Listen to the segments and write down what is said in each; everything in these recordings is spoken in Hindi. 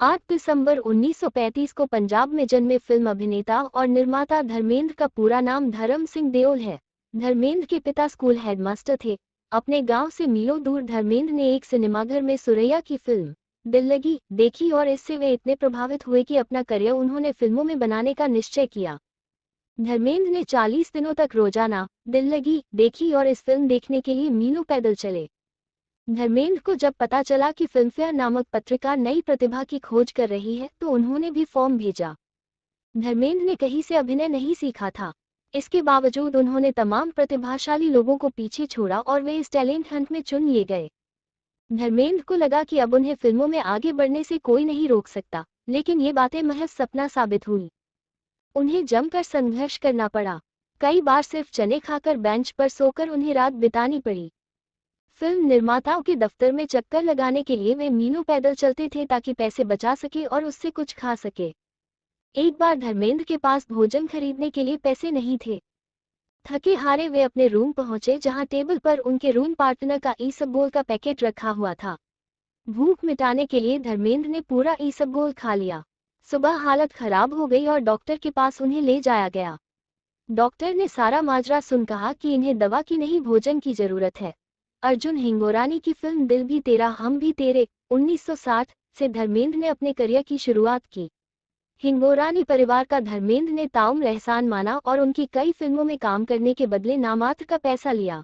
8 दिसंबर 1935 को पंजाब में जन्मे फिल्म अभिनेता और निर्माता धर्मेंद्र का पूरा नाम धर्म सिंह देओल है। धर्मेंद्र के पिता स्कूल हेडमास्टर थे। अपने गांव से मीलों दूर धर्मेंद्र ने एक सिनेमाघर में सुरैया की फिल्म दिल लगी देखी और इससे वे इतने प्रभावित हुए कि अपना करियर उन्होंने फिल्मों में बनाने का निश्चय किया। धर्मेंद्र ने 40 दिनों तक रोजाना दिल लगी देखी और इस फिल्म देखने के लिए मीलों पैदल चले। धर्मेंद्र को जब पता चला कि फिल्मफेयर नामक पत्रिका नई प्रतिभा की खोज कर रही है तो उन्होंने भी फॉर्म भेजा। धर्मेंद्र ने कहीं से अभिनय नहीं सीखा था। इसके बावजूद उन्होंने तमाम प्रतिभाशाली लोगों को पीछे छोड़ा और वे इस टैलेंट हंट में चुन लिए गए। धर्मेंद्र को लगा कि अब उन्हें फिल्मों में आगे बढ़ने से कोई नहीं रोक सकता, लेकिन ये बातें महज सपना साबित हुई। उन्हें जमकर संघर्ष करना पड़ा। कई बार सिर्फ चने खाकर बेंच पर सोकर उन्हें रात बितानी पड़ी। फिल्म निर्माताओं के दफ्तर में चक्कर लगाने के लिए वे मीलों पैदल चलते थे ताकि पैसे बचा सके और उससे कुछ खा सके। एक बार धर्मेंद्र के पास भोजन खरीदने के लिए पैसे नहीं थे। थके हारे वे अपने रूम पहुंचे जहां टेबल पर उनके रूम पार्टनर का ईसबगोल का पैकेट रखा हुआ था। भूख मिटाने के लिए धर्मेंद्र ने पूरा ईसबगोल खा लिया। सुबह हालत खराब हो गई और डॉक्टर के पास उन्हें ले जाया गया। डॉक्टर ने सारा माजरा सुन कहा कि इन्हें दवा की नहीं भोजन की जरूरत है। अर्जुन हिंगोरानी की फिल्म दिल भी तेरा हम भी तेरे 1960 से धर्मेंद्र ने अपने करियर की शुरुआत की। हिंगोरानी परिवार का धर्मेंद्र ने ताउम्र एहसान माना और उनकी कई फिल्मों में काम करने के बदले नामात्र का पैसा लिया।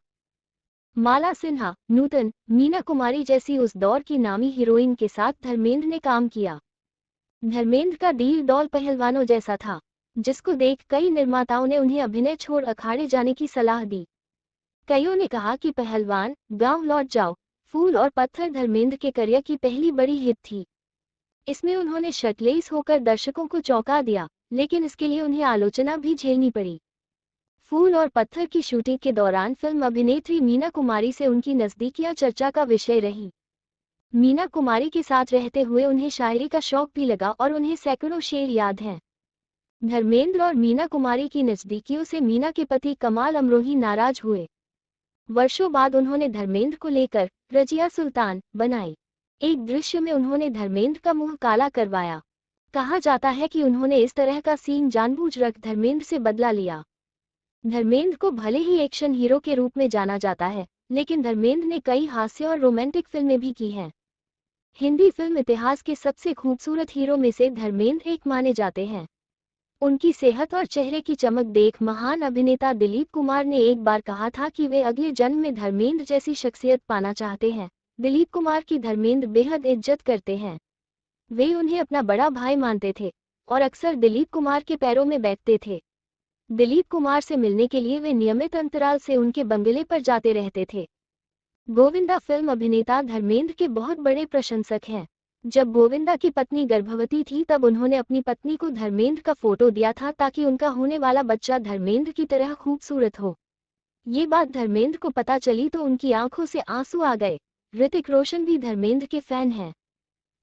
माला सिन्हा, नूतन, मीना कुमारी जैसी उस दौर की नामी हीरोइन के साथ धर्मेंद्र ने काम किया। धर्मेंद्र का डील डॉल पहलवानों जैसा था, जिसको देख कई निर्माताओं ने उन्हें अभिनय छोड़ अखाड़े जाने की सलाह दी। कईयों ने कहा कि पहलवान, गांव लौट जाओ, फूल और पत्थर धर्मेंद्र के करियर की पहली बड़ी हिट थी। इसमें उन्होंने शर्टलेस होकर दर्शकों को चौंका दिया, लेकिन इसके लिए उन्हें आलोचना भी झेलनी पड़ी। फूल और पत्थर की शूटिंग के दौरान फिल्म अभिनेत्री मीना कुमारी से उनकी नजदीकियां चर्चा का विषय रही। मीना कुमारी के साथ रहते हुए उन्हें शायरी का शौक भी लगा और उन्हें सैकड़ों शेर याद हैं। धर्मेंद्र और मीना कुमारी की नजदीकियों से मीना के पति कमाल अमरोही नाराज हुए। वर्षों बाद उन्होंने धर्मेंद्र को लेकर रजिया सुल्तान बनाई। एक दृश्य में उन्होंने धर्मेंद्र का मुंह काला करवाया। कहा जाता है कि उन्होंने इस तरह का सीन जानबूझ रख धर्मेंद्र से बदला लिया। धर्मेंद्र को भले ही एक्शन हीरो के रूप में जाना जाता है, लेकिन धर्मेंद्र ने कई हास्य और रोमांटिक फिल्में भी की हैं। हिंदी फिल्म इतिहास के सबसे खूबसूरत हीरो में से धर्मेंद्र एक माने जाते हैं। उनकी सेहत और चेहरे की चमक देख महान अभिनेता दिलीप कुमार ने एक बार कहा था कि वे अगले जन्म में धर्मेंद्र जैसी शख्सियत पाना चाहते हैं। दिलीप कुमार की धर्मेंद्र बेहद इज्जत करते हैं। वे उन्हें अपना बड़ा भाई मानते थे और अक्सर दिलीप कुमार के पैरों में बैठते थे। दिलीप कुमार से मिलने के लिए वे नियमित अंतराल से उनके बंगले पर जाते रहते थे। गोविंदा फिल्म अभिनेता धर्मेंद्र के बहुत बड़े प्रशंसक हैं। जब गोविंदा की पत्नी गर्भवती थी तब उन्होंने अपनी पत्नी को धर्मेंद्र का फोटो दिया था ताकि उनका होने वाला बच्चा धर्मेंद्र की तरह खूबसूरत हो। ये बात धर्मेंद्र को पता चली तो उनकी आंखों से आंसू आ गए। ऋतिक रोशन भी धर्मेंद्र के फैन हैं।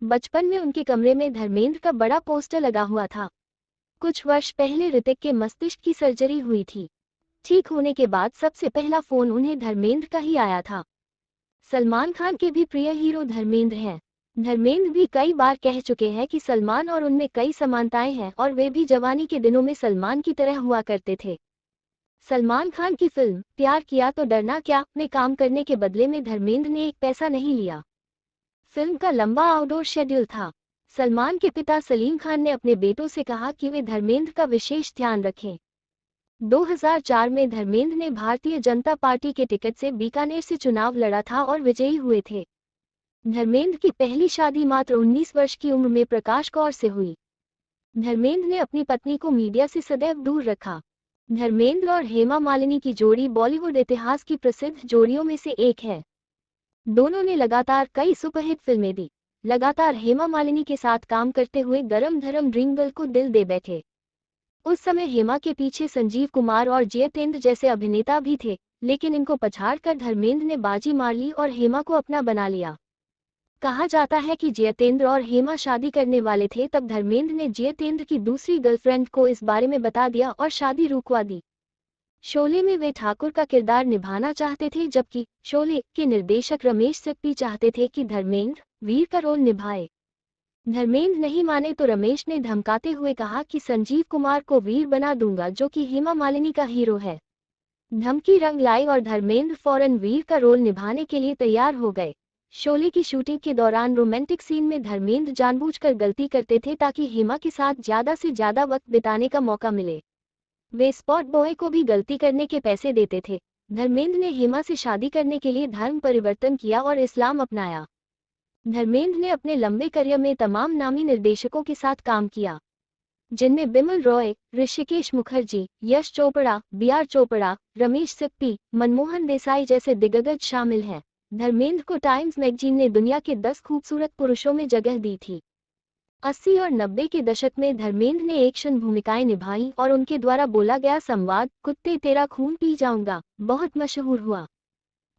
बचपन में उनके कमरे में धर्मेंद्र का बड़ा पोस्टर लगा हुआ था। कुछ वर्ष पहले ऋतिक के मस्तिष्क की सर्जरी हुई थी। ठीक होने के बाद सबसे पहला फोन उन्हें धर्मेंद्र का ही आया था। सलमान खान के भी प्रिय हीरो धर्मेंद्र हैं। धर्मेंद्र भी कई बार कह चुके हैं कि सलमान और उनमें कई समानताएं हैं और वे भी जवानी के दिनों में सलमान की तरह हुआ करते थे। सलमान खान की फिल्म प्यार किया तो डरना क्या में काम करने के बदले में धर्मेंद्र ने एक पैसा नहीं लिया। फिल्म का लंबा आउटडोर शेड्यूल था। सलमान के पिता सलीम खान ने अपने बेटों से कहा कि वे धर्मेंद्र का विशेष ध्यान रखें। 2004 में धर्मेंद्र ने भारतीय जनता पार्टी के टिकट से बीकानेर से चुनाव लड़ा था और विजयी हुए थे। धर्मेंद्र की पहली शादी मात्र 19 वर्ष की उम्र में प्रकाश कौर से हुई। धर्मेंद्र ने अपनी पत्नी को मीडिया से सदैव दूर रखा। धर्मेंद्र और हेमा मालिनी की जोड़ी बॉलीवुड इतिहास की प्रसिद्ध जोड़ियों में से एक है। दोनों ने लगातार कई सुपरहिट फिल्में दी। लगातार हेमा मालिनी के साथ काम करते हुए गरम धरम ड्रिंगल को दिल दे बैठे। उस समय हेमा के पीछे संजीव कुमार और जयतेंद्र जैसे अभिनेता भी थे, लेकिन इनको पछाड़कर धर्मेंद्र ने बाजी मार ली और हेमा को अपना बना लिया। कहा जाता है कि जयतेंद्र और हेमा शादी करने वाले थे, तब धर्मेंद्र ने जयतेंद्र की दूसरी गर्लफ्रेंड को इस बारे में बता दिया और शादी रुकवा दी। शोले में वे ठाकुर का किरदार निभाना चाहते थे, जबकि शोले के निर्देशक रमेश सिप्पी चाहते थे कि धर्मेंद्र वीर का रोल निभाए। धर्मेंद्र नहीं माने तो रमेश ने धमकाते हुए कहा कि संजीव कुमार को वीर बना दूंगा, जो कि हेमा मालिनी का हीरो है। धमकी रंग लाई और धर्मेंद्र फौरन वीर का रोल निभाने के लिए तैयार हो गए। शोले की शूटिंग के दौरान रोमांटिक सीन में धर्मेंद्र जानबूझकर गलती करते थे ताकि हेमा के साथ ज्यादा से ज्यादा वक्त बिताने का मौका मिले। वे स्पॉट बॉय को भी गलती करने के पैसे देते थे। धर्मेंद्र ने हेमा से शादी करने के लिए धर्म परिवर्तन किया और इस्लाम अपनाया। धर्मेंद्र ने अपने लंबे करियर में तमाम नामी निर्देशकों के साथ काम किया, जिनमें बिमल रॉय, ऋषिकेश मुखर्जी, यश चोपड़ा, बी.आर. चोपड़ा, रमेश सिप्पी, मनमोहन देसाई जैसे दिग्गज शामिल हैं। धर्मेंद्र को टाइम्स मैगजीन ने दुनिया के 10 खूबसूरत पुरुषों में जगह दी थी। 80 और 90 के दशक में धर्मेंद्र ने एक्शन भूमिकाएं निभाई और उनके द्वारा बोला गया संवाद "कुत्ते तेरा खून पी जाऊंगा" बहुत मशहूर हुआ।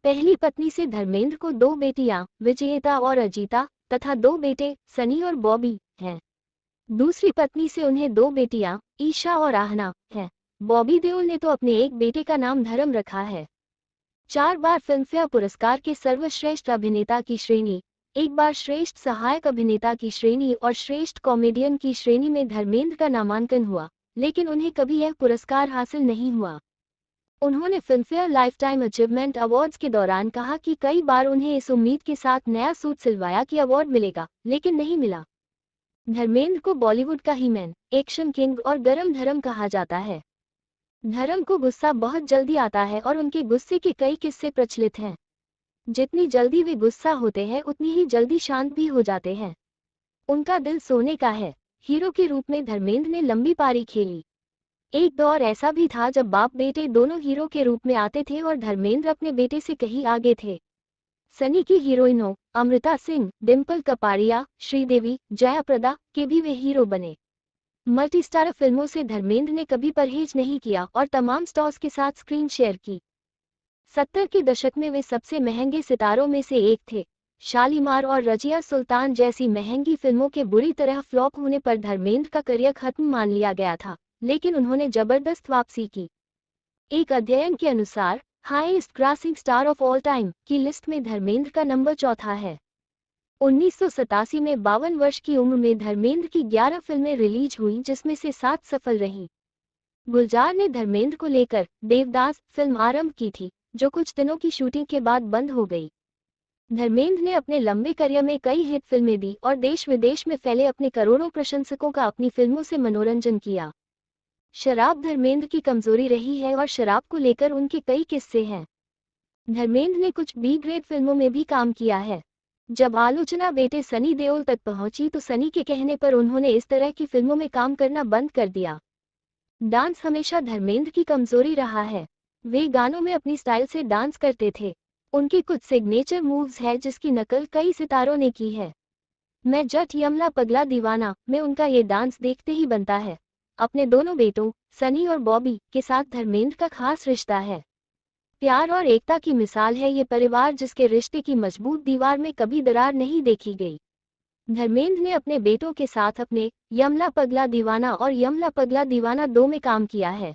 पहली पत्नी से धर्मेंद्र को 2 बेटियां, विजयता और अजीता, तथा 2 बेटे, सनी और बॉबी, हैं। दूसरी पत्नी से उन्हें 2 बेटियां, ईशा और आहना, हैं। बॉबी देओल ने तो अपने एक बेटे का नाम धर्म रखा है। 4 बार फिल्मफेयर पुरस्कार के सर्वश्रेष्ठ अभिनेता की श्रेणी, 1 बार श्रेष्ठ सहायक अभिनेता की श्रेणी और श्रेष्ठ कॉमेडियन की श्रेणी में धर्मेंद्र का नामांकन हुआ, लेकिन उन्हें कभी यह पुरस्कार हासिल नहीं हुआ। उन्होंने फिल्मफेयर लाइफटाइम अचीवमेंट अवार्ड्स के दौरान कहा कि कई बार उन्हें इस उम्मीद के साथ नया सूट सिलवाया कि अवार्ड मिलेगा, लेकिन नहीं मिला। धर्मेंद्र को बॉलीवुड का ही मैन, एक्शन किंग और गरम धर्म कहा जाता है। धर्म को गुस्सा बहुत जल्दी आता है और उनके गुस्से के कई किस्से प्रचलित हैं। जितनी जल्दी वे गुस्सा होते हैं उतनी ही जल्दी शांत भी हो जाते हैं। उनका दिल सोने का है। हीरो के रूप में धर्मेंद्र ने लंबी पारी खेली। एक दौर ऐसा भी था जब बाप बेटे दोनों हीरो के रूप में आते थे और धर्मेंद्र अपने बेटे से कहीं आगे थे। सनी की हीरोइनों अमृता सिंह, डिम्पल कपाड़िया, श्रीदेवी, जया प्रदा के भी वे हीरो बने। मल्टीस्टारर फिल्मों से धर्मेंद्र ने कभी परहेज नहीं किया और तमाम स्टार्स के साथ स्क्रीन शेयर की। 70 के दशक में वे सबसे महंगे सितारों में से एक थे। शालीमार और रजिया सुल्तान जैसी महंगी फिल्मों के बुरी तरह फ्लॉप होने पर धर्मेंद्र का करियर खत्म मान लिया गया था, लेकिन उन्होंने जबरदस्त वापसी की। एक अध्ययन के अनुसार highest grossing star of all time की लिस्ट में धर्मेंद्र का नंबर 4था है। 1987 में 52 वर्ष की उम्र में धर्मेंद्र की 11 फिल्में रिलीज हुई, जिसमें से 7 सफल रहीं। गुलजार ने धर्मेंद्र को लेकर देवदास फिल्म आरंभ की थी, जो कुछ दिनों की शूटिंग के बाद बंद हो गई। धर्मेंद्र ने अपने लंबे करियर में कई हिट फिल्में दी और देश विदेश में फैले अपने करोड़ों प्रशंसकों का अपनी फिल्मों से मनोरंजन किया। शराब धर्मेंद्र की कमजोरी रही है और शराब को लेकर उनके कई किस्से हैं। धर्मेंद्र ने कुछ बी ग्रेड फिल्मों में भी काम किया है। जब आलोचना बेटे सनी देओल तक पहुंची तो सनी के कहने पर उन्होंने इस तरह की फिल्मों में काम करना बंद कर दिया। डांस हमेशा धर्मेंद्र की कमजोरी रहा है। वे गानों में अपनी स्टाइल से डांस करते थे। उनके कुछ सिग्नेचर मूव्स है जिसकी नकल कई सितारों ने की है। मैं जट यमला पगला दीवाना में उनका ये डांस देखते ही बनता है। अपने दोनों बेटों सनी और बॉबी के साथ धर्मेंद्र का खास रिश्ता है। प्यार और एकता की मिसाल है ये परिवार, जिसके रिश्ते की मजबूत दीवार में कभी दरार नहीं देखी गई। धर्मेंद्र ने अपने बेटों के साथ अपने यमला पगला दीवाना और यमला पगला दीवाना 2 में काम किया है।